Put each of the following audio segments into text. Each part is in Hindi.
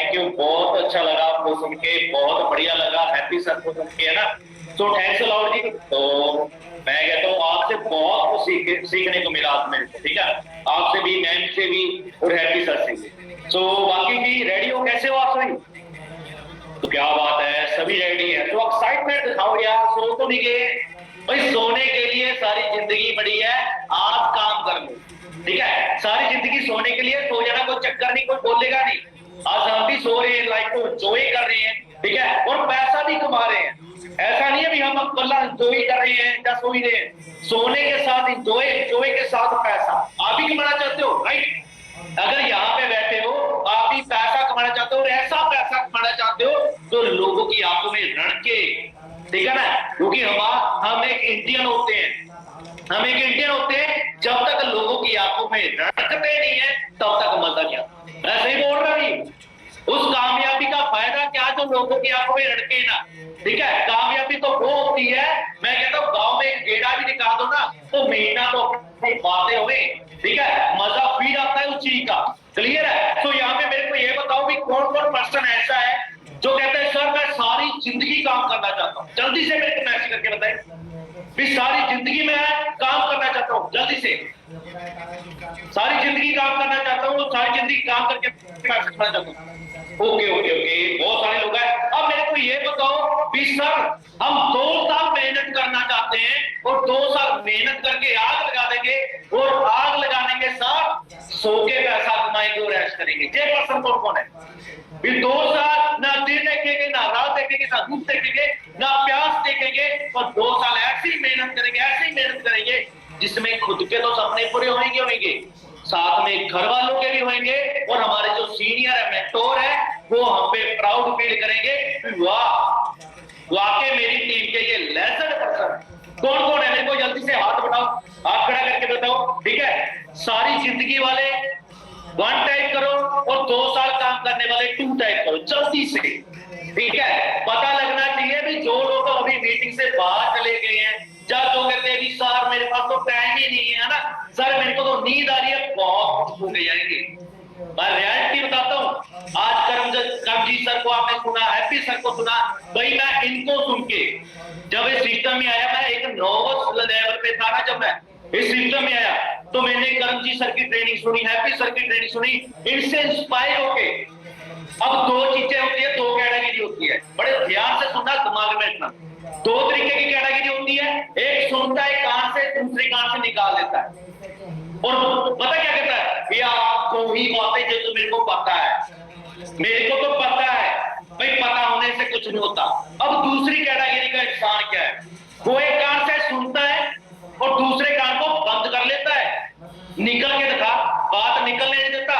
थैंक यू, बहुत अच्छा लगा आपको सुन के, बहुत बढ़िया लगा, हैप्पी सर को सुन के, है ना। तो थैंक्स अलाउड जी। तो मैं कहता हूँ आपसे बहुत कुछ सीखने को मिला आज मेरे को, ठीक है, आपसे भी, मैम से भी, और हैप्पी सर से भी। तो बाकी भी रेडी हो, कैसे हो आप सभी? तो क्या बात है, सभी रेडी है, तो एक्साइटमेंट दिखाओ यार, सो तो नहीं गए भाई? सोने के लिए सारी जिंदगी पड़ी है, आज काम कर लो, ठीक है, सारी जिंदगी सोने के लिए, सो जाना कोई चक्कर नहीं, कोई बोलेगा नहीं। आज हम भी सो रहे हैं, लाइफ को एंजॉय कर रहे हैं, ठीक है, और पैसा भी कमा रहे हैं। ऐसा नहीं है भी हम अकेला एंजॉय कर रहे हैं या सो ही रहे हैं, सोने के साथ एंजॉय, एंजॉय के साथ पैसा। आप भी कमाना चाहते हो, राइट? अगर यहाँ पे बैठे हो, आप भी पैसा कमाना चाहते हो, और ऐसा पैसा कमाना चाहते हो तो लोगों की आंखों में रण के, ठीक है ना, क्योंकि हम एक इंडियन होते हैं, हम एक इंडियन होते हैं, जब तक लोगों की आंखों में रड़कते नहीं है तब तक मजा क्या। ऐसे ही बोल रहा नहीं, उस कामयाबी का फायदा क्या जो लोगों की आंखों में रड़के ना, ठीक है। कामयाबी तो वो होती है, मैं कहता हूँ गांव में एक गेड़ा भी निकाल दो ना तो महीना तो अपनी बातें हुए, ठीक है, मजा फील आता है उस चीज का। क्लियर है? तो यहाँ पे मेरे को ये बताओ भी कौन कौन पर्सन ऐसा है जो कहता है सर मैं सारी जिंदगी काम करना चाहता हूँ? जल्दी से मेरे को मैसेज करके बताए भी, सारी जिंदगी में काम करना चाहता हूँ, जल्दी से, सारी जिंदगी काम करना चाहता हूँ, सारी जिंदगी काम करके पैसा कमाना चाहता हूँ। ओके ओके ओके, बहुत सारे लोग हैं। अब मेरे को ये बताओ भी सर हम 2 साल मेहनत करना चाहते हैं और 2 साल मेहनत करके आग लगा देंगे, और आग लगाने के साथ सो के पैसा कमाएंगे और ऐश करेंगे, ये पर्सन कौन है? भी 2 साल ना दिन देखेंगे, ना रात देखेंगे, ना धूप देखेंगे, ना प्यास देखेंगे, और 2 साल ऐसी मेहनत करेंगे, ऐसी मेहनत करेंगे जिसमें खुद के तो सपने पूरे होंगे, साथ में घर वालों के भी होंगे, और हमारे जो सीनियर है, मेंटोर है, वो हम पे प्राउड फील करेंगे, वाह वाकई मेरी टीम के ये लेजेंड पर्सन। कौन कौन है मेरे को जल्दी से हाथ बताओ, हाथ खड़ा करके बताओ, ठीक है। सारी जिंदगी वाले 1 टाइप करो, और 2 साल काम करने वाले 2 टाइप करो, जल्दी से, ठीक है। पता लगना चाहिए भी जो लोग अभी मीटिंग से बाहर चले गए हैं, जब लोग कहते हैं कि सर मेरे पास तो टाइम ही नहीं है ना, सर मेरे को तो नींद आ रही है, बहुत हो गए जाएंगे। मैं रियलिटी बताता हूँ, आज करमजीत सर को आपने सुना, हैप्पी सर को सुना, भाई मैं इनको सुन के जब इस सिस्टम में आया, मैं एक नोवस लेवल पे था ना, जब मैं इस सिस्टम में आया तो मैंने करमजीत सर की ट्रेनिंग सुनी, हैप्पी सर की ट्रेनिंग सुनी, इनसे इंस्पायर होके। अब 2 चीजें होती है, 2 कैटेगरी होती है, बड़े ध्यान से सुनना, दिमाग में रखना। 2 तरीके की कैटेगरी होती है, एक सुनता है कान से, दूसरे कान से निकाल देता है, और पता क्या कहता है, भैया आपको ही बातें जो तो मेरे को पता है, मेरे को तो पता है भाई, पता होने से कुछ नहीं होता। अब दूसरी कैटेगरी का इंसान क्या है, वो एक कान से सुनता है और दूसरे कान को बंद कर लेता है, निकल के दिखा, बात निकलने नहीं देता,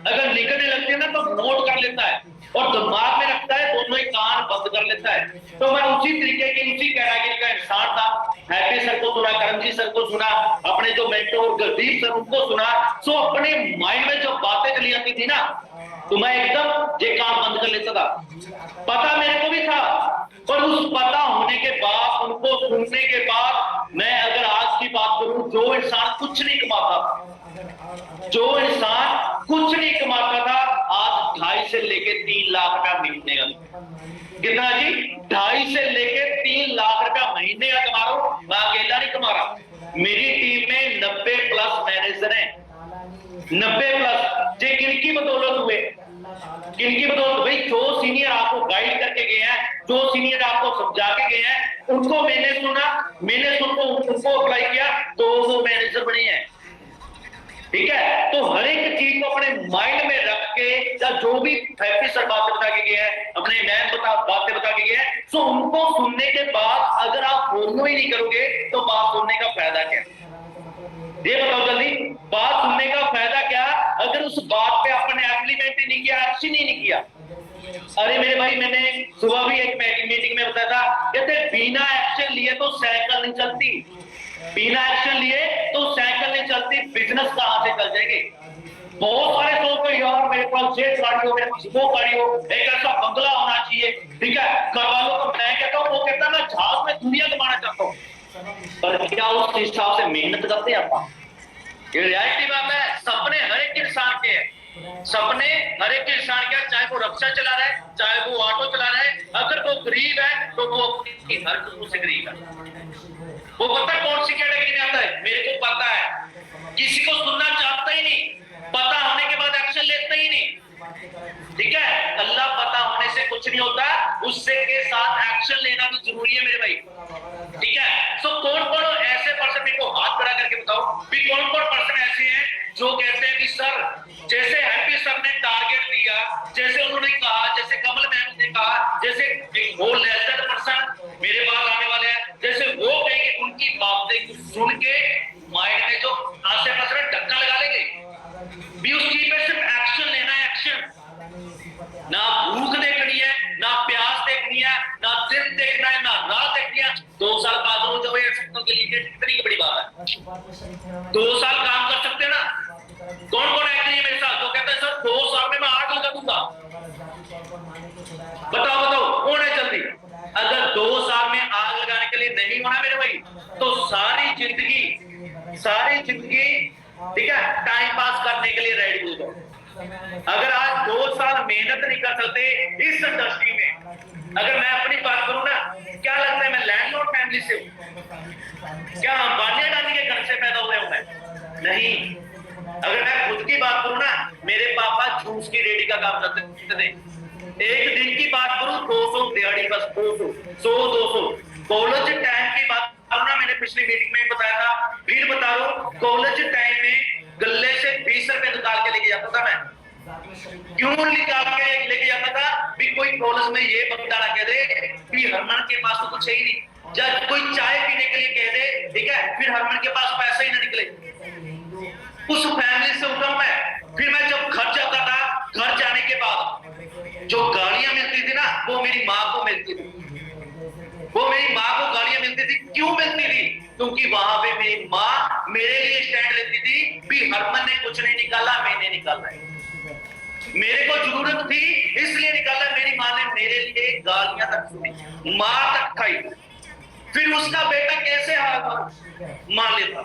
अगर निकलने लगती है ना तो नोट कर लेता है और दिमाग में रखता है, दोनों ही कान बंद कर लेता है। तो मैं उसी तरीके की, उसी कैटेगरी का इंसान था। हैप्पी सर को सुना, करमजीत सर को सुना, अपने जो मेंटोर गुरदीप सर उनको सुना, सो अपने माइंड में जब बातें चली आती थी ना तो मैं एकदम ये कान बंद कर लेता था। पता मेरे को भी था, पर उस पता होने के बाद, उनको सुनने के बाद, मैं अगर आज की बात करूं, जो इंसान कुछ नहीं कमाता, जो इंसान कुछ नहीं कमाता था, आज 2.5 से लेके 3 लाख रुपया महीने का, कितना जी? 2.5 से लेके 3 लाख रुपया महीने का कमा रहा हूं, मैं अकेला नहीं कमा रहा, मेरी टीम में 90+ मैनेजर हैं, 90+। जे किनकी बदौलत हुए, किनकी बदौलत? भाई जो सीनियर आपको गाइड करके गए हैं, जो सीनियर आपको समझा के गए हैं, उनको मैंने सुना, मैंने उनको अप्लाई किया तो वो मैनेजर बने हैं, ठीक है। तो हर एक चीज को अपने माइंड में रख के, या जो भी हैप्पी सर बातें बता के गए हैं, अपने मैम बातें बता के गए हैं, तो उनको सुनने के बाद अगर आप फॉलो ही नहीं करोगे तो बात सुनने का फायदा क्या? ये बताओ जल्दी, बात सुनने का फायदा क्या अगर उस बात पे आपने इम्प्लीमेंट ही नहीं किया, एक्शन ही नहीं किया। अरे मेरे भाई, मैंने सुबह भी एक मीटिंग में बताया था, कहते बिना एक्शन लिए तो साइकिल नहीं चलती, बिना एक्शन लिए तो साइकिल नहीं चलती, बिजनेस कहां से चल जाएगी? बहुत सारे लोग को यार मेरे पास ये गाड़ी हो, मेरे पास वो गाड़ी हो, एक ऐसा बंगला होना चाहिए, ठीक है। घर वालों को मैं कहता हूँ, वो कहता है मैं जहाज में दुनिया घुमाना चाहता हूँ, पर क्या उस हिसाब से मेहनत करते हैं आप? ये रियलिटी बात है, सपने हर एक इंसान के हैं, सपने हर एक इंसान का, चाहे वो रिक्शा चला रहा है, चाहे वो ऑटो चला रहा है, अगर वो गरीब है तो वो अपनी हर चीजों से गरीब है। वो पता है कौन सी कैटेगरी में आता है? मेरे को पता है, किसी को सुनना चाहता ही नहीं, पता होने के बाद एक्शन लेता ही नहीं। ठीक है, अल्लाह पता होने से कुछ नहीं होता, उससे के साथ एक्शन लेना भी जरूरी है मेरे भाई। ठीक है, सो कौन कौन ऐसे पर्सन, मेरे को हाथ खड़ा करके बताओ भी कौन कौन पर्सन ऐसे हैं जो कहते हैं कि सर, जैसे हैप्पी सर ने टारगेट दिया, जैसे उन्होंने कहा, जैसे कमल मैम ने कहा, जैसे एक वो लेजेंड पर्सन मेरे पास आने वाले हैं, जैसे वो कहेंगे, उनकी बातें सुन के माइंड में जो आसे पास धक्का लगा लेंगे भी, उस चीज पे सिर्फ एक्शन लेना है, एक्शन। ना भूख देखनी है, ना प्यास देखनी है, ना दिन देखना है, ना रात देखनी है। 2 साल बाद हो जब ये सपनों के लिए कितनी बड़ी बात है। 2 साल काम कर सकते हैं ना? कौन कौन एग्री है मेरे साथ जो कहता है सर 2 साल में मैं आग लगा दूंगा? बताओ बताओ कौन है जल्दी? अगर 2 साल में आग लगाने के लिए नहीं होना मेरे भाई, तो सारी जिंदगी ठीक है टाइम पास करने के लिए रेडी हो जाओ। अगर आज 2 साल मेहनत नहीं कर सकते इस इंडस्ट्री में, अगर मैं अपनी बात करूं ना, क्या लगता है मैं लैंडलॉर्ड फैमिली से हूं? क्या अंबानी अडानी के घर से पैदा हुए हूं मैं? नहीं। अगर मैं खुद की बात करूं ना, मेरे पापा जूस की रेडी का काम करते थे। एक दिन की बात करूं 200 दिहाड़ी, बस 200 100 200। कॉलेज टाइम की बात करूं ना, मैंने पिछली मीटिंग में बताया था, फिर बता रहा हूं, कॉलेज टाइम में गले से 20 रुपए निकाल के लेके जाता था मैं। क्यों निकाल के लेके जाता था? भी कोई कॉलेज में ये बंदा ना कह दे कि हरमन के पास तो कुछ है ही नहीं, जब कोई चाय पीने के लिए कह दे, ठीक है, फिर हरमन के पास पैसा ही ना निकले। उस फैमिली से उठा मैं। फिर मैं जब घर जाता था, घर जाने के बाद जो गालियां मिलती थी ना, वो मेरी माँ को मिलती थी। वो मेरी माँ को गालियां मिलती थी। क्यों मिलती थी? क्योंकि वहां पे मेरी माँ मेरे लिए स्टैंड लेती थी भी हरमन ने कुछ नहीं निकाला, मैंने निकाला है। मेरे को जरूरत थी इसलिए निकाला। मेरी माँ ने मेरे लिए गालियां तक सुनी, मार तक खाई। फिर उसका बेटा कैसे हाथ मान लेता?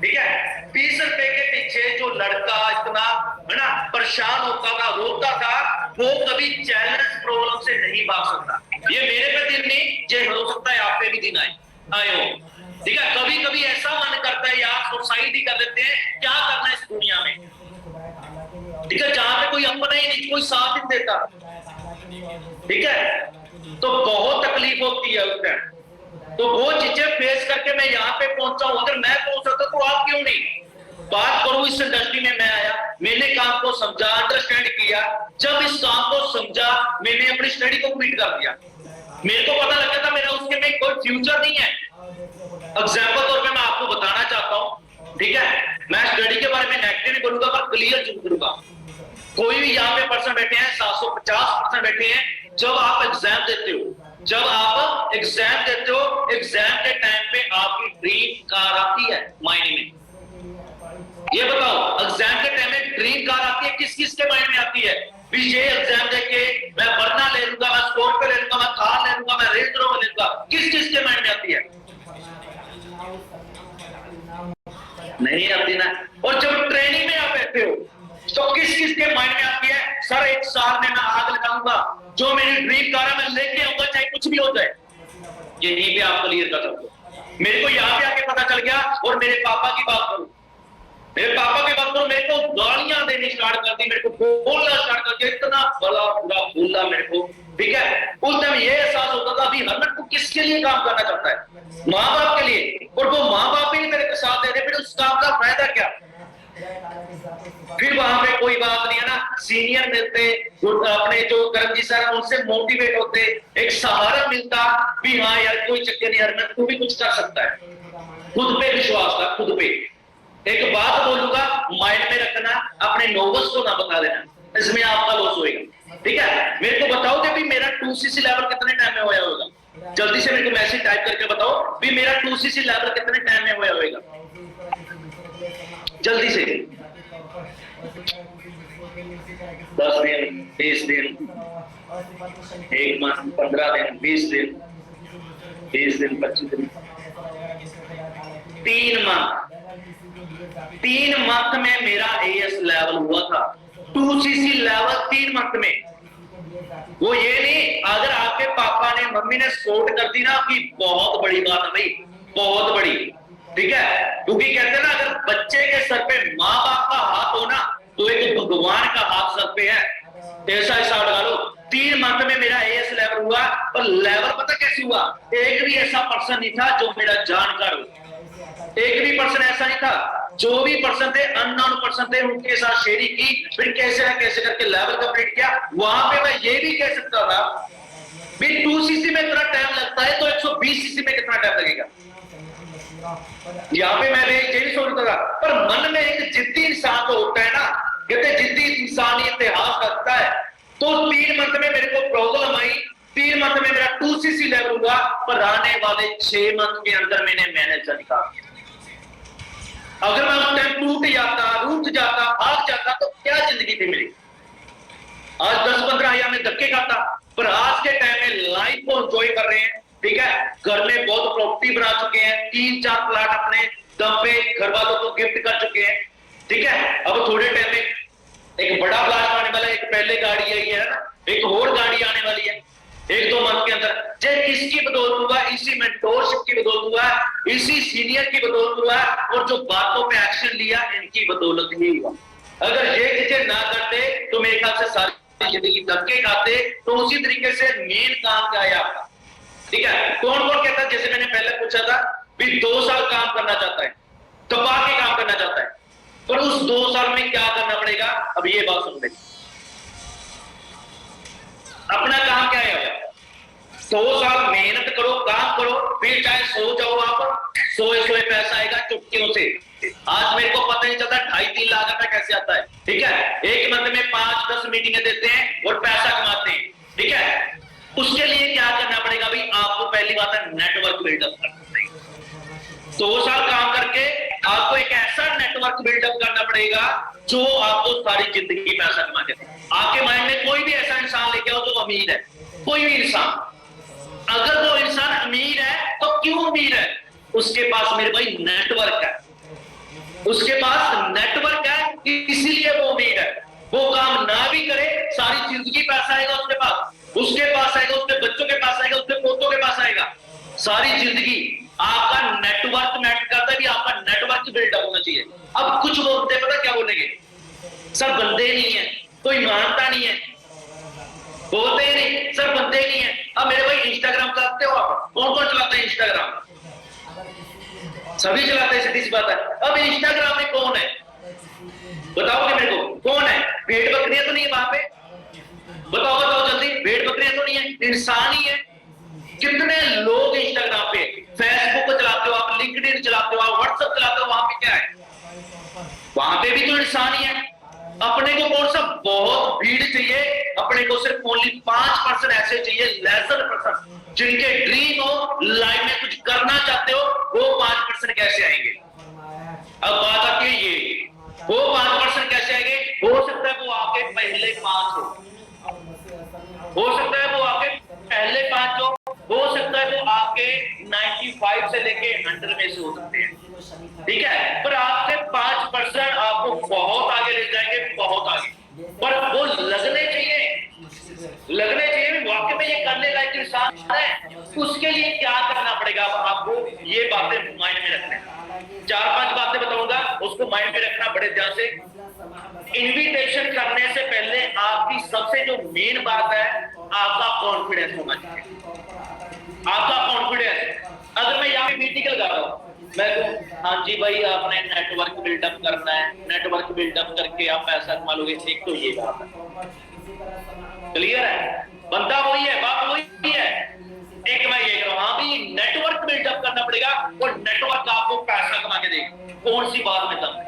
ठीक है, 20 रुपए के पीछे जो लड़का इतना है ना परेशान होता था, रोता था, वो कभी चैलेंज प्रॉब्लम से नहीं भाग सकता। ये मेरे पे दिन नहीं, ये हो सकता है आप पे भी दिन आए हो। ठीक है, कभी कभी ऐसा मन करता है यार सुसाइड ही कर देते हैं, क्या करना है इस दुनिया में। ठीक है, जहां पे कोई अपना ही नहीं, कोई साथ ही देता। ठीक है, तो बहुत तकलीफ होती है उस टाइम। तो वो चीजें फेस करके मैं यहाँ पे पहुंचा हूं। अगर मैं पहुंच सकता तो आप क्यों नहीं? बात करूं, इस इंडस्ट्री में मैं आया, मैंने काम को समझा, अंडरस्टैंड किया। जब इस काम को समझा, मैंने अपनी स्टडी को कमिट कर दिया। मेरे को पता लगा था मेरा उसके में कोई फ्यूचर नहीं है। एग्जाम्पल तौर पे मैं आपको बताना चाहता हूँ, ठीक है, मैं स्टडी के बारे में नेगेटिव नहीं बोलूंगा, पर क्लियर जरूर करूंगा। कोई भी यहाँ पे पर्सन बैठे हैं, 750 पर्सन बैठे हैं, जब आप एग्जाम देते हो, एग्जाम के टाइम पे आपकी ड्रीम कार आती है माइंड में। ये बताओ, एग्जाम के टाइम में ड्रीम कार आती है, किस किस के माइंड में आती है? भी ये एग्जाम देके मैं वरना ले लूंगा, मैं स्पोर्ट पे ले लूंगा, मैं कार ले लूंगा, मैं रेंज रोवर ले लूंगा। किस किस के माइंड में आती है? नहीं आती ना। और जब ट्रेनिंग में आप बैठे हो तो किस किस के माइंड में आती है? सर 1 साल में मैं आग लगाऊंगा, जो मेरी ड्रीम कार है मैं लेके आऊंगा, चाहे कुछ भी हो जाए। यही भी आप क्लियर कर सकते हो। मेरे को यहाँ पे आके पता चल गया। और मेरे पापा की बात करूं, मेरे को गालियां देनी स्टार्ट कर दी, मेरे को बोलना स्टार्ट कर दिया, इतना बड़ा पूरा बोला मेरे को। ठीक है, उस टाइम ये एहसास होता था अभी हरमन को किसके लिए काम करना चाहता है? माँ बाप के लिए। और वो माँ बाप ही मेरे साथ दे रहे, फिर उस काम का फायदा क्या? फिर वहां पे कोई बात नहीं है ना, सीनियर मिलते, अपने जो करमजी सर उनसे मोटिवेट होते, एक सहारा मिलता भी हाँ यार कोई चक्कर नहीं, हरमन तू भी कुछ कर सकता है। खुद पे विश्वास था, खुद पे। एक बात बोलूंगा, माइंड में रखना, अपने नोवल्स को ना बता देना, इसमें आपका लॉस होएगा। ठीक है, मेरे को बताओगे भी मेरा 2cc लेवल कितने टाइम में होया होगा? जल्दी से मेरे को मैसेज टाइप करके बताओ भी मेरा 2cc लेवल कितने टाइम में होया होगा? जल्दी से। 10 दिन, 20 दिन, 1 माह, 15 दिन, 20 दिन, 25 दिन, 3 माह, 3 मंथ में मेरा एएस लेवल हुआ था, 2cc लेवल 3 मंथ में। वो ये नहीं, अगर आपके पापा ने मम्मी ने सपोर्ट कर दी ना, आपकी बहुत बड़ी बात है भाई, बहुत बड़ी, ठीक है। क्योंकि कहते हैं ना, अगर बच्चे के सर पे माँ बाप का हाथ हो ना, तो एक भगवान का हाथ सर पे है। ऐसा हिसाब लगा लो, 3 मंथ में मेरा एएस लेवल हुआ। और लेवल पता कैसे हुआ? एक भी ऐसा पर्सन नहीं था जो मेरा जानकार हो, एक भी पर्सन ऐसा नहीं था। जो भी पर्सन थे, अननोन पर्सन थे, उनके साथ शेयरिंग की, फिर कैसे ना कैसे करके लेवल कंप्लीट किया। वहां पे मैं ये भी कह सकता था भी 2cc में इतना टाइम लगता है, तो 120cc में कितना टाइम लगेगा। यहाँ पे मैं यही सोचता था। पर मन में एक जिद्दी इंसान तो होता है ना, कहते जिद्दी इंसान ही इतिहास रखता है। तो 3 मंथ में मेरे को प्रॉब्लम आई, 3 मंथ में मेरा 2cc लेवल हुआ, पर आने वाले 6 मंथ के अंदर मैंने मैनेजर निकाल दिया। अगर मैं उस टाइम टूट जाता, रूठ जाता, भाग जाता, तो क्या जिंदगी थी मेरी। आज 10-15 हजार में धक्के खाता, पर आज के टाइम में लाइफ को एंजॉय कर रहे हैं, ठीक है। घर में बहुत प्रॉपर्टी बना चुके हैं, 3-4 प्लाट अपने दम पे घर वालों को गिफ्ट कर चुके हैं, ठीक है। अब थोड़े टाइम में एक बड़ा प्लाट आने वाला है, एक पहले गाड़ी आई है ना, एक और गाड़ी आने वाली है 1-2 मंथ के अंदर। जय किसकी बदौलत हुआ? इसी मेंटोरशिप की बदौलत हुआ, इसी सीनियर की बदौलत हुआ, और जो बातों पे एक्शन लिया, इनकी बदौलत ही हुआ। अगर ये चीजें ना करते तो मेरे ख्याल से सारी जिंदगी धक्के खाते। तो उसी तरीके से मेन काम क्या है आपका, ठीक है। कौन कौन कहता है, जैसे मैंने पहले पूछा था, भी 2 साल काम करना चाहता है, दबा के काम करना चाहता है, पर उस 2 साल में क्या करना पड़ेगा? अब ये बात सुन लीजिए, अपना काम क्या है? 100 साल मेहनत करो, काम करो, फिर चाहे सो जाओ आप, सोए पैसा आएगा चुटकियों से। आज मेरे को पता नहीं चलता 2.5-3 लाख रुपया कैसे आता है, ठीक है। एक मंथ में 5-10 मीटिंगें देते हैं और पैसा कमाते हैं, ठीक है। उसके लिए क्या करना पड़ेगा भाई? आपको पहली बात है नेटवर्क बिल्डअप करना पड़ेगा। 2 साल काम करके आपको एक ऐसा नेटवर्क बिल्डअप करना पड़ेगा जो आपको सारी जिंदगी पैसा कमा के दे। आपके माइंड में कोई भी ऐसा इंसान लेके आओ जो अमीर है, कोई भी इंसान, अगर वो इंसान अमीर है तो क्यों अमीर है? उसके पास मेरे भाई नेटवर्क है, उसके पास नेटवर्क है, इसीलिए वो अमीर है। वो काम ना भी करे, सारी जिंदगी पैसा आएगा उसके पास, उसके पास आएगा, उसके बच्चों के पास आएगा, उसके पोतों के पास आएगा, सारी जिंदगी। आपका नेटवर्क मैटर करता है, भी आपका नेटवर्क बिल्डअप होना चाहिए। अब कुछ बोलते हैं, पता क्या बोलेंगे? सब बंदे नहीं है, कोई मानता नहीं है, बोलते ही नहीं, सर बनते ही नहीं है। अब मेरे भाई इंस्टाग्राम चलाते हो आप? कौन कौन चलाते हैं इंस्टाग्राम? सभी चलाते हैं, सीधी सी बात है। अब इंस्टाग्राम में कौन है बताओगे मेरे को? कौन है? भेड़ बकरियां तो नहीं है वहां पे? बताओ बताओ जल्दी, भेड़ बकरियां तो नहीं है, इंसान ही है। कितने लोग इंस्टाग्राम पे, फेसबुक चलाते हो आप, लिंक्डइन चलाते हो आप, व्हाट्सएप चलाते हो, वहां पे क्या है? वहां पे भी तो इंसान ही है। अपने को कौन सा बहुत भीड़ चाहिए? अपने को सिर्फ ओनली 5% ऐसे चाहिए, लेजर पर्सन, जिनके ड्रीम हो, लाइफ में कुछ करना चाहते हो। वो 5% कैसे आएंगे? अब बात आती है ये, वो 5% कैसे आएंगे? हो सकता है वो आपके पहले 5 हो सकता है वो आपके पहले 5 हो सकता है वो आपके 95 से लेके 100 में से हो सकते हैं, ठीक है। पर आपसे 5% आपको बहुत आगे ले जाएंगे, बहुत आगे। पर वो लगने चाहिए, लगने चाहिए वाकई में ये करने लायक इंसान है। उसके लिए क्या करना पड़ेगा? आपको ये बातें माइंड में रखना है। 4-5 बातें बताऊंगा, उसको माइंड में रखना बड़े ध्यान से। इन्विटेशन करने से पहले आपकी सबसे जो मेन बात है, आपका कॉन्फिडेंस होना चाहिए। आपका कॉन्फिडेंस, अगर मैं यहाँ पे मीटिंग लगा रहा हूँ, मैं तो हाँ जी भाई आपने नेटवर्क बिल्डअप करना है, नेटवर्क बिल्डअप करके आप पैसा कमा लोगे, एक तो ये बात है, क्लियर है? बंदा वही है, बात वही है। एक मैं ये कह रहा हूँ, हाँ भी नेटवर्क बिल्डअप करना पड़ेगा, और नेटवर्क आपको पैसा कमा के देगा। कौन सी बात में दम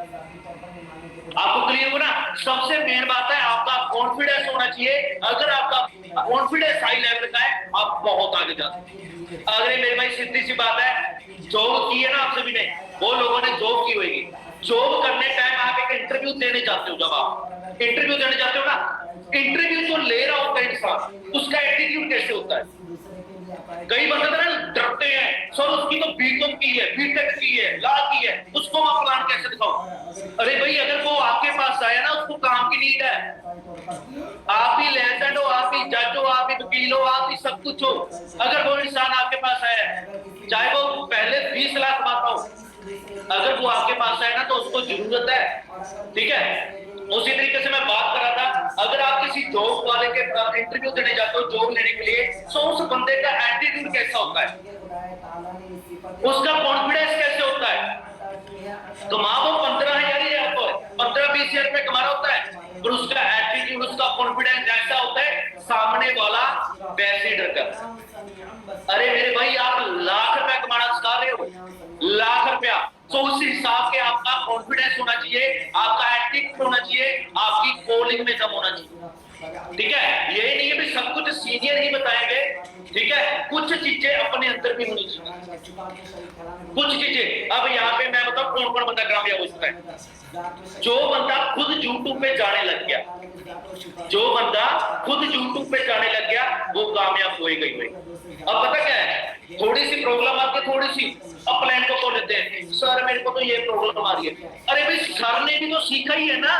आपको क्लियर हो ना? सबसे मेन बात है आपका कॉन्फिडेंस होना चाहिए। अगर आपका कॉन्फिडेंस हाई लेवल का है, आप बहुत आगे जा सकते हैं। अगर मेरे भाई सीधी सी बात है, जॉब की है ना आप सभी ने, वो लोगों ने जॉब की होगी। जॉब करने टाइम आप एक इंटरव्यू देने जाते हो, जब आप इंटरव्यू देने जाते हो ना, इंटरव्यू जो ले रहा होता है इंसान, उसका एटीट्यूड कैसे होता है? कई बंदे ना डरते रहे हैं सर उसकी तो बीकॉम की है, बीटेक की है, लॉ की है, उसको मैं प्लान कैसे दिखाऊं? अरे भाई अगर वो आपके पास आया ना, उसको काम की नीड है, आप ही लेजेंड हो, आप ही जज हो, आप ही वकील हो, आप ही सब कुछ हो, अगर वो इंसान आपके पास आया है, चाहे वो पहले 20 लाख कमाता हो, अगर वो आपके पास आए ना तो उसको जरूरत है, ठीक है। उसी तरीके से मैं बात कर रहा था, अगर आप किसी जॉब वाले के इंटरव्यू देने जाते हो जॉब लेने के लिए, तो उस बंदे का एटीट्यूड कैसा होता है, उसका कॉन्फिडेंस कैसे होता है? कमा वो 15,000 ही आपको 15-20,000 रुपए कमा रहा होता है, पर उसका एटीट्यूड, उसका कॉन्फिडेंस ऐसा होता है, सामने वाला पैसे डरकर। अरे मेरे भाई आप लाख रुपया कमाना सिखा रहे हो, लाख रुपया, तो उस हिसाब के आपका कॉन्फिडेंस होना चाहिए, आपका एटीट्यूड होना चाहिए, आपकी कॉलिंग में दम होना चाहिए, ठीक है। यही नहीं है कि सब कुछ सीनियर ही बताएंगे, ठीक है, कुछ चीजें अपने अंदर भी होनी चाहिए, कुछ चीजें। अब यहाँ पे मैं बताऊं कौन कौन बंदा कामयाब हो सकता है? जो बंदा खुद यूट्यूब पे जाने लग गया, जो बंदा खुद यूट्यूब पे जाने लग गया वो कामयाब होएगा ही भाई। अब पता क्या है, थोड़ी सी प्रॉब्लम आती है, थोड़ी सी अब प्लान को खोल लेते हैं, सर मेरे को तो ये प्रॉब्लम आ रही है। अरे भाई सर ने भी तो सीखा ही है ना,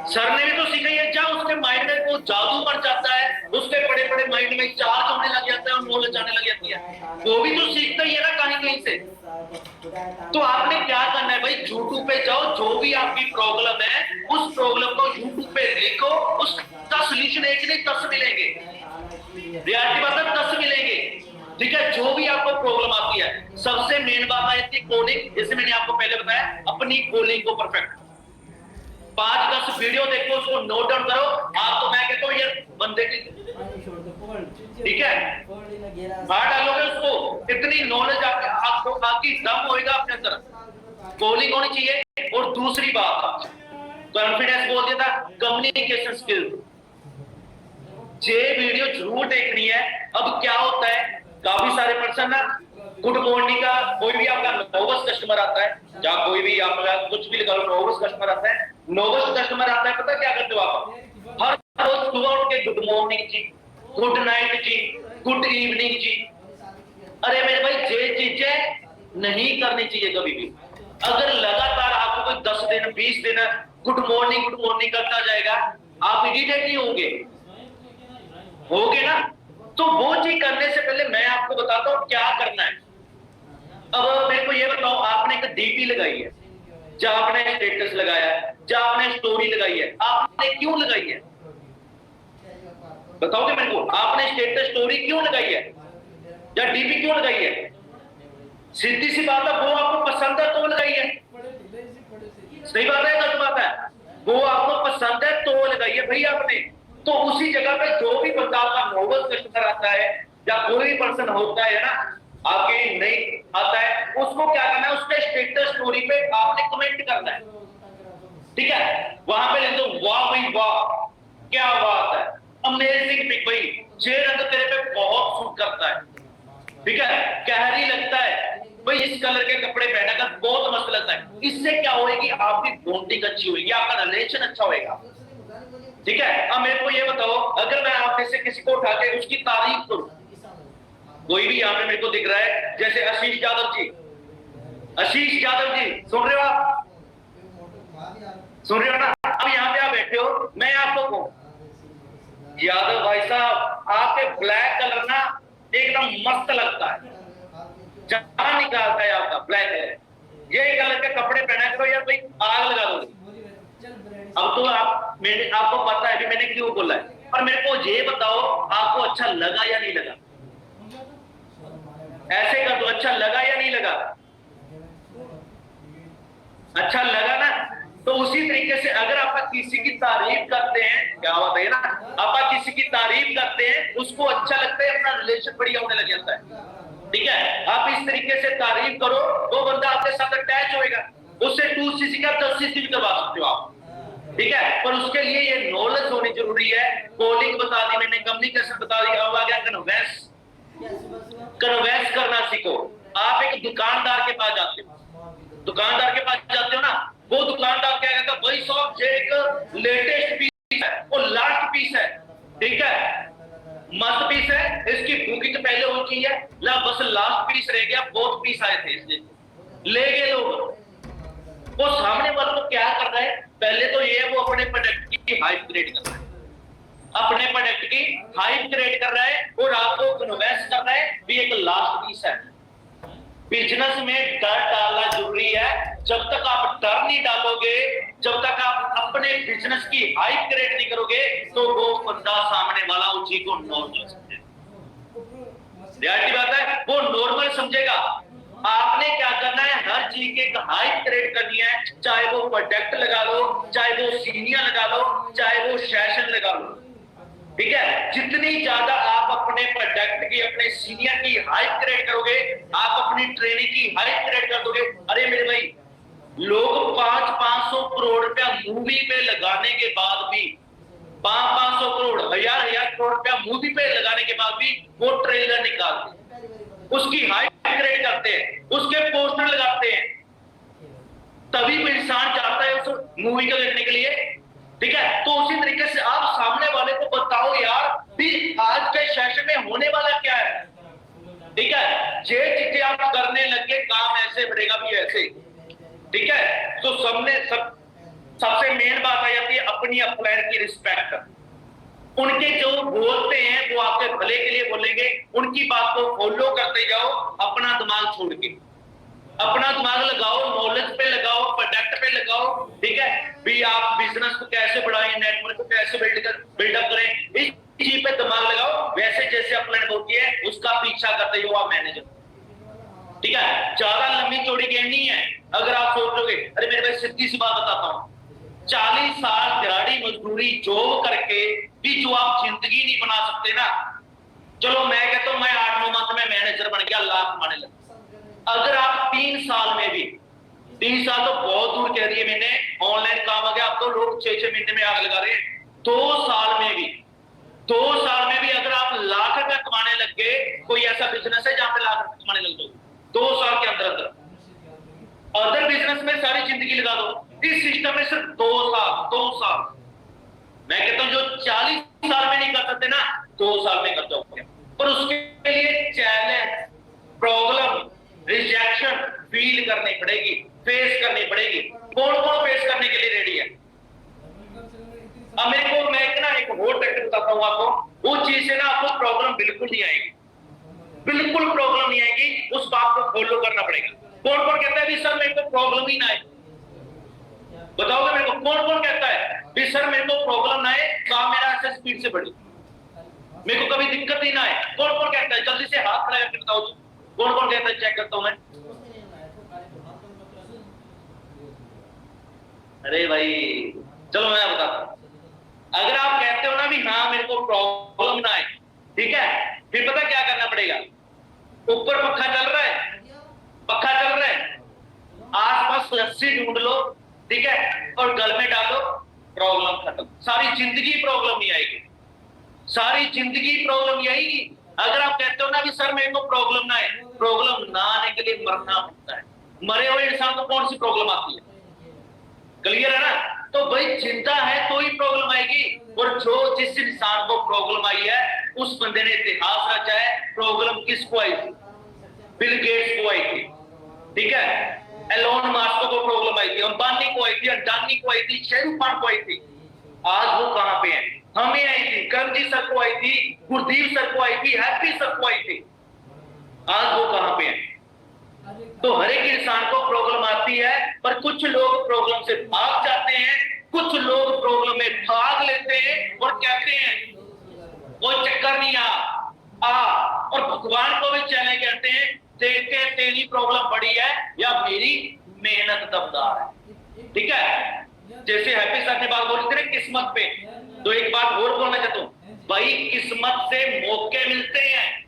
सर ने भी तो सीखा ही है, जहाँ उसके माइंड में वो जादू बढ़ जाता है, उसके बड़े बड़े माइंड में चार्ज होने लग जाता है और नॉलेज आने लग जाती है, वो भी तो सीखता ही है ना कहीं कहीं से। तो आपने क्या करना है भाई, यूट्यूब पे जाओ, जो भी आपकी प्रॉब्लम है उस प्रॉब्लम को यूट्यूब पे लिखो, उसका सोल्यूशन एक नहीं 10 मिलेंगे, रियलिटी बात है 10 मिलेंगे, ठीक है। जो भी आपको प्रॉब्लम आती है, सबसे मेन बात आती है कॉलिंग, जैसे मैंने आपको पहले बताया, अपनी कॉलिंग को परफेक्ट 5-10 वीडियो देखो, उसको नोट डाउन करो। आप तो मैं कहता हूँ यार बंदे की, ठीक है, बाहर डालोगे उसको, इतनी नॉलेज आपको आपकी दम होएगा अपने अंदर, कॉलिंग होनी चाहिए। और दूसरी बात, कॉन्फिडेंस बोल दिया था, कम्युनिकेशन स्किल, ये वीडियो जरूर देखनी है। अब क्या होता है, काफी सारे पर्सन ना, गुड मॉर्निंग का कोई भी आपका नोवस कस्टमर आता है, या कोई भी आपका कुछ भी लगा लो, नोवस कस्टमर आता है, नोवस कस्टमर आता है, पता क्या करते हो आप, हर रोज सुबह उठ के गुड मॉर्निंग जी, गुड नाइट जी, गुड इवनिंग जी। अरे मेरे भाई ये चीजें नहीं करनी चाहिए कभी भी। अगर लगातार आपको कोई 10 दिन 20 दिन गुड मॉर्निंग करता जाएगा, आप इरिटेट नहीं होगे ना। तो वो चीज करने से पहले मैं आपको बताता हूं क्या करना है। अब मेरे को ये बताओ, आपने एक डीपी लगाई है, जहां आपने स्टेटस लगाया है, जहां आपने स्टोरी लगाई है, आपने क्यों लगाई है? बताओगे मेरे को, आपने स्टेटस स्टोरी क्यों लगाई है या डीपी क्यों लगाई है? सीधी सी बात है, वो आपको पसंद है तो लगाई है, सही बात है, गलत बात है? वो आपको पसंद है तो लगाई है भाई आपने। तो उसी जगह पे जो भी बंदा आपका नोवल कस्टमर आता है या कोई भी पर्सन होता है ना, आपके नहीं आता है, उसको क्या करना है, उसके स्टेटस स्टोरी पे आपने कमेंट करना है, ठीक है। वहां पे लिख दो, वाह भाई वाह, क्या बात है, अमेजिंग पिक भाई, ये रंग तेरे पे बहुत सूट करता है, ठीक है, कहरी लगता है भाई, इस कलर के कपड़े पहना कर बहुत मस्त लगता है। इससे क्या होगी, आपकी बॉन्डिंग अच्छी होगी, आपका रिलेशन अच्छा होगा, ठीक है। अब मेरे को ये बताओ, अगर मैं आप में से किसी को उठा के उसकी तारीफ करूं, कोई भी यहाँ पे मेरे को दिख रहा है, जैसे आशीष यादव जी, आशीष यादव जी सुन रहे हो आप, सुन रहे हो ना? अब यहाँ पे आप बैठे हो, मैं आपको कहूं, यादव भाई साहब आपके ब्लैक कलर ना एकदम मस्त लगता है, जान निकालता है आपका ब्लैक कलर, यही कलर के कपड़े पहना करो यार भाई, आग लगा दोगे। अब तो मैंने आपको पता है कि मैंने क्यों बोला है, और मेरे को ये बताओ आपको अच्छा लगा या नहीं लगा? ऐसे कर दो, अच्छा लगा या नहीं लगा? अच्छा लगा ना? तो उसी तरीके से अगर आप किसी की तारीफ करते हैं, क्या होता है ना, आप किसी की तारीफ करते हैं, उसको अच्छा लगता है, अपना रिलेशन बढ़िया होने लग जाता है, ठीक है। आप इस तरीके से तारीफ करो, वो बंदा आपके साथ अटैच होएगा, उससे 2cc का 10cc भी करवा सकते हो आप, ठीक है। पर उसके लिए ये नॉलेज होनी जरूरी है। कॉलिंग बता दी मैंने, कम्युनिकेशन बता दी, अब आ गया कन्वेंस। कन्वेंस करना सीखो। आप एक दुकानदार के पास जाते हो, दुकानदार के पास जाते हो ना, वो दुकानदार क्या कहता है, भाई साहब ये एक लेटेस्ट पीस है, वो लास्ट पीस है, ठीक है, मस्त पीस है, इसकी बुकिंग पहले हो की है, ला बस लास्ट पीस रह गया, बहुत पीस आए थे इसलिए ले गए लोग। वो सामने वाले को क्या कर रहा है, पहले तो ये वो अपने प्रोडक्ट की हाइप क्रिएट कर रहा है, अपने प्रोडक्ट की हाइप क्रिएट कर रहा है और आपको कन्विंस कर रहा है भी एक लास्ट पीस है। बिजनेस में डर डालना जरूरी है। जब तक आप डर नहीं डालोगे, जब तक आप अपने बिजनेस की हाइप क्रिएट नहीं करोगे, तो वो बंदा सामने वाला उस चीज को नॉर्मल समझेगा। रियलिटी बात है, वो नॉर्मल समझेगा। आपने क्या करना है, हर चीज की हाइप क्रिएट करनी है, चाहे वो प्रोडक्ट लगा लो, चाहे वो सीनियर लगा लो, चाहे वो सेशन लगा लो, ठीक है। जितनी ज्यादा आप अपने प्रोडक्ट की, अपने सीनियर की हाइप क्रिएट करोगे, आप अपनी ट्रेनिंग की हाइप क्रिएट कर दोगे। अरे मेरे भाई, लोग 500 करोड़ रुपया मूवी पे लगाने के बाद भी, 500 करोड़, हजार करोड़ रुपया मूवी पे लगाने के बाद भी वो ट्रेलर निकालते, उसकी हाइप क्रिएट करते हैं, उसके पोस्टर लगाते हैं, तभी भी इंसान चाहता है उस मूवी को देखने के लिए, ठीक है। तो उसी तरीके से आप सामने वाले को बताओ यार भी आज के सेशन में होने वाला क्या है, ठीक है। ये चीजें आप करने लगे, काम ऐसे बढ़ेगा भी ऐसे, ठीक है। तो सबसे मेन बात आ जाती है अपनी अपलाइन की रिस्पेक्ट। उनके जो बोलते हैं वो आपके भले के लिए बोलेंगे, उनकी बात को फॉलो करते जाओ, अपना दिमाग छोड़ के। अपना दिमाग लगाओ, नॉलेज पे लगाओ, प्रोडक्ट पे लगाओ, ठीक है। भी आप बिजनेस को कैसे बढ़ाएं, नेटवर्क को कैसे बिल्डअप करें, इस चीज पे दिमाग लगाओ। वैसे जैसे अपलाइन होती है उसका पीछा करते हो आप मैनेजर, ठीक है। ज्यादा लंबी चौड़ी गेम नहीं है। अगर आप सोचोगे, अरे मेरे भाई सीधी सी बात बताता हूँ, 40 साल दिहाड़ी मजदूरी जॉब करके भी जो आप जिंदगी नहीं बना सकते ना, चलो मैं कहता हूं मैं 8-9 मंथ में मैनेजर बन गया, लाख कमाने लगा। अगर आप 3 साल में भी, 3 साल तो बहुत दूर कह दिए मैंने, ऑनलाइन काम आ गया, अब तो लोग 6-6 महीने में आग लगा रहे हैं। 2 साल में भी, 2 साल में भी अगर आप लाख रुपया कमाने लग गए, कोई ऐसा बिजनेस है जहां पे लाख रुपया कमाने लग जाओगे 2 साल के अंदर अंदर? अदर बिजनेस में सारी जिंदगी लगा दो, इस सिस्टम में सिर्फ 2 साल, 2 साल। मैं कहता हूं जो 40 साल में नहीं कर सकते ना, 2 साल में कर जाओगे। पर उसके लिए चैलेंज, प्रॉब्लम, रिजेक्शन फील करनी पड़ेगी, फेस करनी पड़ेगी। कौन कौन फेस करने के लिए रेडी है? अब मेरे को मैं एक और टेक्निक बताता हूं आपको, वो चीज से ना आपको प्रॉब्लम बिल्कुल नहीं आएगी, बिल्कुल प्रॉब्लम नहीं आएगी। उस बात को फॉलो करना पड़ेगा। कौन कौन कहता है भी सर मेरे को प्रॉब्लम ही ना आए? बताओगे मेरे को कौन कौन कहता है भी सर मेरे को प्रॉब्लम ना आए, काम मेरा ऐसे स्पीड से बढ़े, मेरे को कभी दिक्कत ही ना आए? कौन कौन कहता है? जल्दी से हाथ खड़ा करके बताओ जी, कौन कौन कहता है? चेक करता हूं मैं। अरे भाई चलो मैं बताता हूं। अगर आप कहते हो ना भी हाँ मेरे को प्रॉब्लम ना आए, ठीक है, फिर पता क्या करना पड़ेगा? ऊपर पक्खा चल रहा है, पक्खा चल रहा है, आसपास रस्सी ढूंढ लो, ठीक है, और गल में डालो, प्रॉब्लम खत्म। सारी जिंदगी प्रॉब्लम नहीं आएगी, सारी जिंदगी प्रॉब्लम नहीं आएगी। अगर आप कहते हो ना कि सर मेरे को प्रॉब्लम ना आए, प्रॉब्लम ना आने के लिए मरना पड़ता है। मरे हुए इंसान को कौन सी प्रॉब्लम आती है? क्लियर है ना? तो भाई जिंदा है तो ही प्रॉब्लम आएगी। और जो जिस इंसान को प्रॉब्लम आई है उस बंदे ने इतिहास रचा है। प्रॉब्लम किसको आई थी? बिल गेट्स को आई थी, ठीक है, एलोन मास्क को प्रॉब्लम आई थी, अंबानी को आई थी, अडानी को आई थी, शाहरुख खान को आई थी। आज वो कहां पे हैं? हमें आई थी, करमजी सर को आई थी, गुरदीप सर को आई थी, हैप्पी सर को आई थी। आज वो कहां पे हैं? तो हर एक इंसान को प्रॉब्लम आती है, पर कुछ लोग प्रॉब्लम से भाग जाते हैं, कुछ लोग प्रॉब्लम में भाग लेते हैं और कहते हैं कोई चक्कर नहीं और भगवान को भी चैलेंज करते हैं, देखते तेरी प्रॉब्लम बड़ी है या मेरी मेहनत दमदार है, ठीक है। जैसे हैप्पी सर ने बात बोली थी किस्मत पे, तो एक बात और बोलना चाहता हूं भाई, किस्मत से मौके मिलते हैं,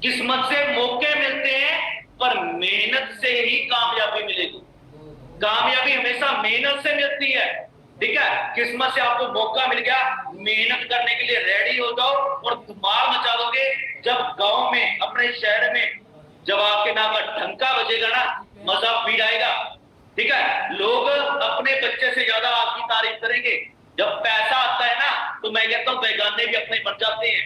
किस्मत से मौके मिलते हैं, पर मेहनत से ही कामयाबी मिलेगी। कामयाबी हमेशा मेहनत से मिलती है, ठीक है। किस्मत से आपको मौका मिल गया, मेहनत करने के लिए रेडी हो जाओ और धमाल मचा दोगे। जब गांव में, अपने शहर में जब आपके नाम का ढंका बजेगा ना, मजा फील आएगा, ठीक है। लोग अपने बच्चे से ज्यादा आपकी तारीफ करेंगे। जब पैसा आता है ना, तो मैं कहता हूं बेगाने भी अपने बन जाते हैं।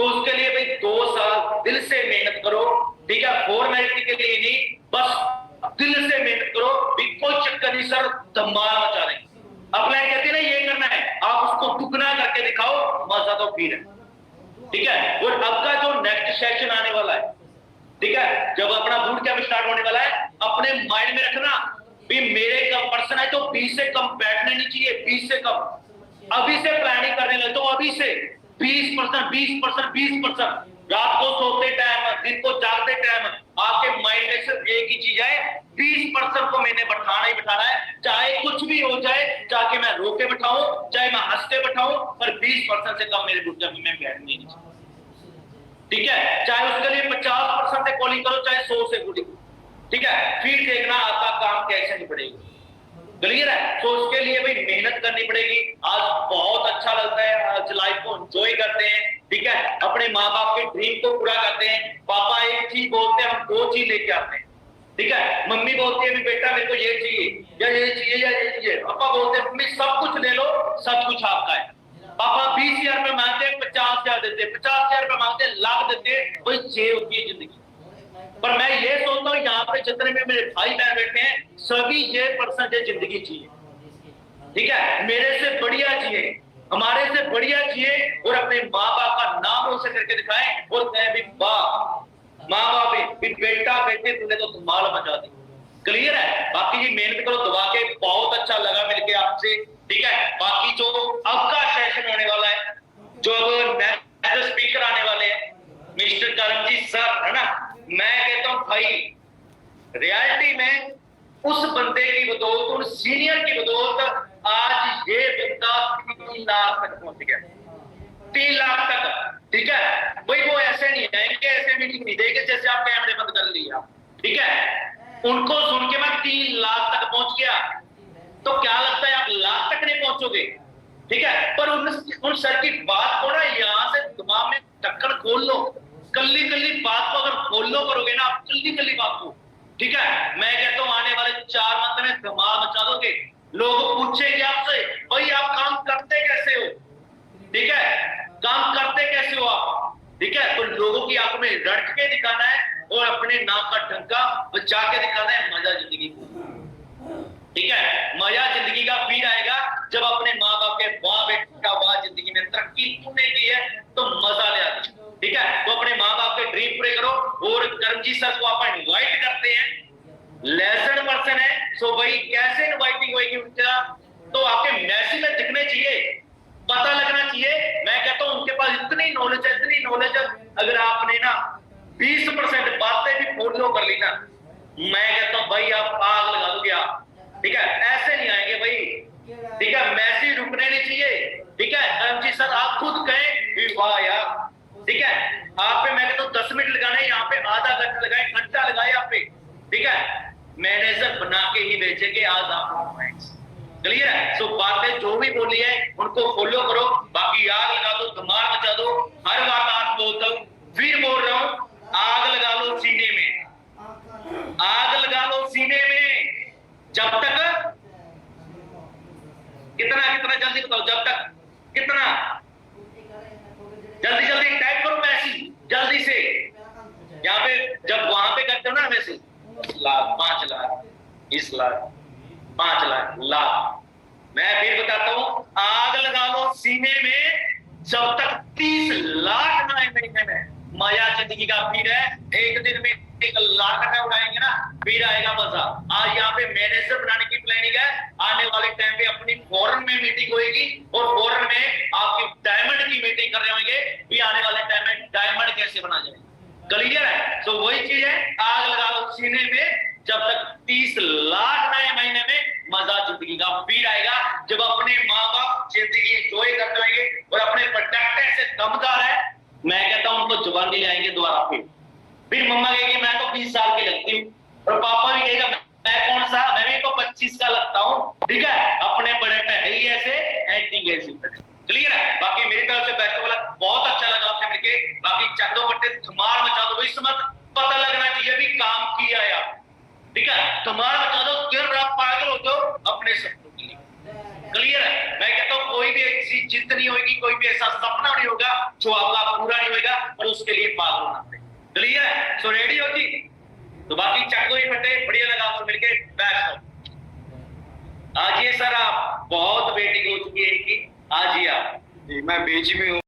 तो उसके लिए भाई 2 साल दिल से मेहनत करो, ठीक है, फॉर्मेलिटी के लिए नहीं, बस दिल से मेहनत करो, कोई चक्कर नहीं सर, धमाल मचा देंगे। अपलाइन कहते हैं ना ये करना है, आप उसको दुगना करके दिखाओ, मजा तो फिर है, ठीक है। और अब का जो नेक्स्ट सेशन आने वाला है, ठीक है, जब अपना बूट कैंप स्टार्ट होने वाला है, अपने माइंड में रखना भी मेरे कम पर्सन है तो 20 से कम बैठने नहीं चाहिए, 20 से कम। अभी से प्लानिंग करने लगे तो अभी से 20%, 20%, 20%, रात को सोते टाइम, दिन को जागते टाइम आपके माइंड में सिर्फ एक ही चीज है, 20% को मैंने बैठाना ही बैठाना है, चाहे कुछ भी हो जाए, चाहे मैं रो के बैठाऊं, चाहे मैं हंस के बैठाऊं, पर 20% से कम मेरे बूट कैंप में बैठने नहीं चाहिए, ठीक है। चाहे उसके लिए 50% से कॉलिंग करो, चाहे 100 से कॉलिंग, ठीक है, फिर देखना आपका काम कैसे नहीं पड़ेगा, क्लियर है। तो उसके लिए भाई मेहनत करनी पड़ेगी। आज बहुत अच्छा लगता है, आज लाइफ को एंजॉय करते हैं, ठीक है, अपने माँ बाप के ड्रीम को पूरा करते हैं। पापा एक चीज बोलते हैं, हम 2 चीज लेके आते हैं, ठीक है। मम्मी बोलती है बेटा मेरे को ये चाहिए या ये चाहिए या ये चाहिए, पापा बोलते हैं मम्मी सब कुछ ले लो, सब कुछ आपका है। पापा 20,000 रुपए मांगते हैं, 50,000 देते, 50,000 रुपए मांगते हैं, लाख देते, भाई ये होती है जिंदगी। पर मैं ये सोचता हूँ यहाँ पे जितने भी मेरे भाई बहन बैठे हैं, सभी ये परसेंटेज जिंदगी जिए, ठीक है, मेरे से बढ़िया जिए, हमारे से बढ़िया जिए, और अपने माँ बाप का नाम रोशन करके दिखाएं, और कहें भी वाह माँ बाप भी बेटा बेटे तूने तो धमाल मचा दी, क्लियर है। बाकी जी मेहनत करो, दबा के, बहुत अच्छा लगा मिलके आपसे, ठीक है। बाकी जो अब का सेशन होने वाला है, जो अब नेक्स्ट स्पीकर आने वाले हैं मिस्टर करमजीत सर, है ना, मैं कहता हूं भाई रियलिटी में उस बंदे की बदौलत, उस सीनियर की बदौलत आज ये बंदा 3 लाख तक पहुंच गया, 3 लाख तक, ठीक है। भाई वो ऐसे नहीं आएंगे, ऐसे मीटिंग नहीं देंगे जैसे आप कैमरे बंद कर लिया, ठीक है। उनको सुन के मैं 3 लाख तक पहुंच गया, तो क्या लगता है आप लाख तक नहीं पहुंचोगे, ठीक है। पर उन सर की बात को ना यहां से दिमाग में ढक्कन खोल लो, कल्ली कल्ली बात को अगर फॉलो करोगे ना आप, कल्ली कल्ली बात को, ठीक है, मैं कहता हूं आने वाले 4 मंथ में धमाल मचा दोगे। लोग पूछेंगे आपसे भाई आप काम करते कैसे हो, ठीक है, काम करते कैसे हो आप, ठीक है। तो लोगों की आंखों में रट के दिखाना है और अपने नाम का डंका बचा के दिखाना है, मजा जिंदगी को, ठीक है। मजा जिंदगी का फिर आएगा जब अपने माँ बाप के वाह बेटा वाह जिंदगी में तरक्की तूने की है तो मजा ले आती, ठीक है। तो अपने माँ बाप के ड्रीम पूरे करो। और करमजीत सर को आप इनवाइट करते हैं, लेसन पर्सन है, सो भाई कैसे इनवाइटिंग होगी उनका, तो आपके मैसेज में दिखने चाहिए, पता लगना चाहिए। मैं कहता हूं उनके पास इतनी नॉलेज है, इतनी नॉलेज है, अगर आपने ना 20% बातें भी फॉलो कर ली ना, मैं कहता हूं भाई आप आग लगा दोगे आप, ठीक है। ऐसे नहीं आएंगे भाई, ठीक है, मैसेज रुकने नहीं चाहिए, ठीक है। करमजीत सर आप खुद कहें वाह यार, ठीक है, आप पे मैं कहता हूं 10 मिनट लगाने, यहाँ पे आधा घंटा लगाए, घंटा लगाए यहाँ पे, ठीक है, मैनेजर बना के ही भेजेंगे आज आप, क्लियर है। सो बातें जो भी बोली है उनको फॉलो करो, बाकी आग लगा दो, धमाल मचा दो। हर बात आप बोलता हूं, फिर बोल रहा हूं, आग लगा लो सीने में, आग लगा लो सीने में, जब तक कितना कितना जल्दी बताओ, जब तक कितना जल्दी जल्दी टाइप करो मैसेज जल्दी से, यहाँ पे जब वहां पे करते हो ना मैसेज, लाख 5 लाख 20 लाख 5 लाख लाख, मैं फिर बताता हूं, आग लगा लो सीने में जब तक 30 लाख ना महीने में, मजा जिंदगी का फिर है। एक दिन में 1 लाख का उड़ाएंगे ना, फिर आएगा मजा। आज यहाँ पे मैनेजर बनाने की प्लानिंग है, आने वाले टाइम पे अपनी फॉरेन में मीटिंग होगी और फॉरेन में आपकी डायमंड की मीटिंग कर रहे होंगे, भी आने वाले टाइम में डायमंड कैसे बना जाए, क्लियर है। तो वही चीज है, आग लगा लो सीने में जब तक 30 लाख नए महीने में, मजा जिंदगी का फिर आएगा जब अपने माँ बाप जिंदगी एंजॉय करते होंगे और अपने प्रोडक्ट ऐसे दमदार है, मैं कहता हूं उनको जवानी ले आएंगे दोबारा। फिर मम्मा कहेगी मैं तो 20 साल की लगती हूँ, और पापा भी कहेगा मैं कौन सा, मैं भी तो 25 का लगता हूँ, ठीक है। अपने बड़े पे है ही ऐसे, एक्टिंग ऐसी, क्लियर है। बाकी मेरी तरफ से बेस्ट वाला, बहुत अच्छा लगा आपसे मिलके। बाकी चंदो पट्टे धमाल मचा दो, इस समय पता लगना चाहिए भी काम किया यार, ठीक है, धमाल मचा दो, फिर आप पागल हो जाओ अपने सपनों के लिए, क्लियर है? मैं कहता हूं कोई भी ऐसी जिद नहीं होगी, कोई भी ऐसा सपना नहीं होगा जो आपका पूरा नहीं होगा, और उसके लिए पागल होना पड़ेगा। क्लियर है? सो रेडी हो जी? तो बाकी चक दो ही फटे, बढ़िया लगा आपसे मिलके, बैठ जाओ। आजिए सर, आप बहुत वेटिंग हो चुकी है इनकी, आजिए आप। जी मैं बेच में हूँ